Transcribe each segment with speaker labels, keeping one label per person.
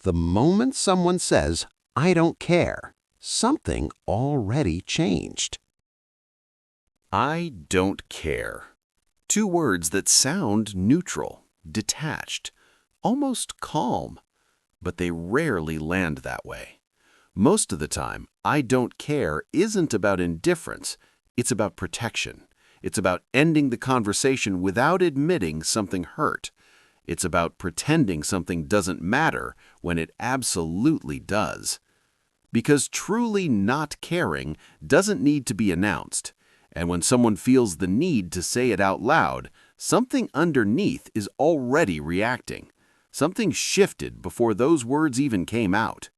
Speaker 1: The moment someone says, "I don't care," something already changed.
Speaker 2: I don't care. Two words that sound neutral, detached, almost calm, but they rarely land that way. Most of the time, I don't care isn't about indifference, it's about protection. It's about ending the conversation without admitting something hurt. It's about pretending something doesn't matter when it absolutely does. Because truly not caring doesn't need to be announced. And when someone feels the need to say it out loud, something underneath is already reacting. Something shifted before those words even came out.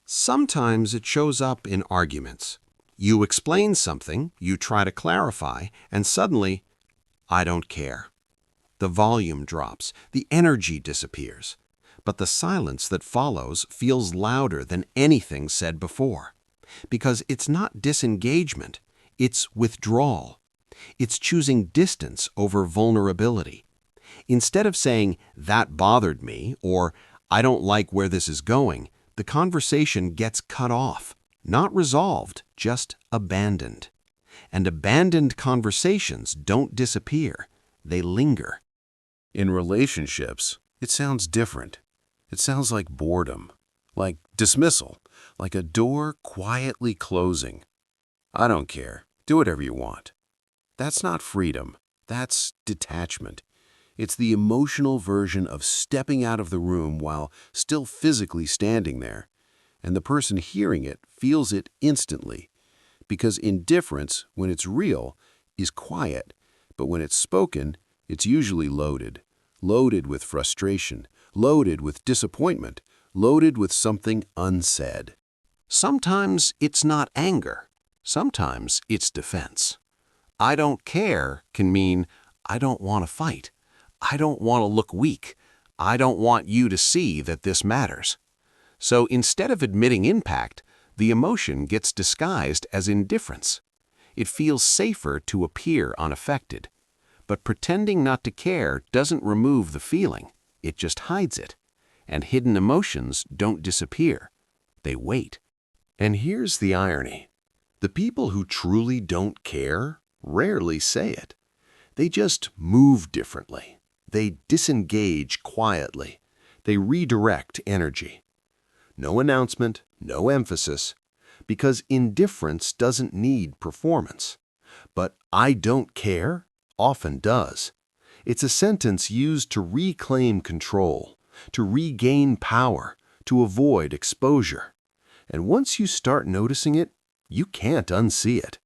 Speaker 1: Sometimes it shows up in arguments. You explain something, you try to clarify, and suddenly, "I don't care." The volume drops, the energy disappears. But the silence that follows feels louder than anything said before. Because it's not disengagement, it's withdrawal. It's choosing distance over vulnerability. Instead of saying, "That bothered me," or "I don't like where this is going," the conversation gets cut off. Not resolved, just abandoned. And abandoned conversations don't disappear, they linger.
Speaker 2: In relationships, it sounds different. It sounds like boredom, like dismissal, like a door quietly closing. I don't care. Do whatever you want. That's not freedom. That's detachment. It's the emotional version of stepping out of the room while still physically standing there. And the person hearing it feels it instantly. Because indifference, when it's real, is quiet. But when it's spoken, it's usually loaded. Loaded with frustration. Loaded with disappointment. Loaded with something unsaid.
Speaker 1: Sometimes it's not anger. Sometimes it's defense. "I don't care" can mean, "I don't want to fight. I don't want to look weak. I don't want you to see that this matters." So instead of admitting impact, the emotion gets disguised as indifference. It feels safer to appear unaffected. But pretending not to care doesn't remove the feeling, it just hides it. And hidden emotions don't disappear, they wait. And here's the irony. The people who truly don't care rarely say it. They just move differently. They disengage quietly. They redirect energy. No announcement, no emphasis, because indifference doesn't need performance. But "I don't care" often does. It's a sentence used to reclaim control, to regain power, to avoid exposure. And once you start noticing it, you can't unsee it.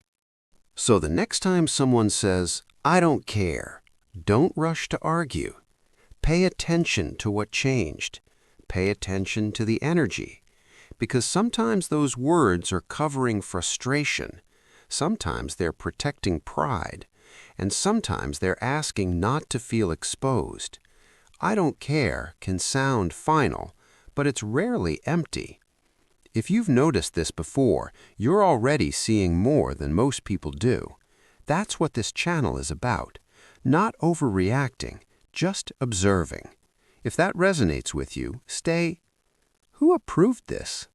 Speaker 1: So the next time someone says, "I don't care," don't rush to argue. Pay attention to what changed. Pay attention to the energy. Because sometimes those words are covering frustration. Sometimes they're protecting pride. And sometimes they're asking not to feel exposed. "I don't care" can sound final, but it's rarely empty. If you've noticed this before, you're already seeing more than most people do. That's what this channel is about. Not overreacting, just observing. If that resonates with you, stay. Who approved this?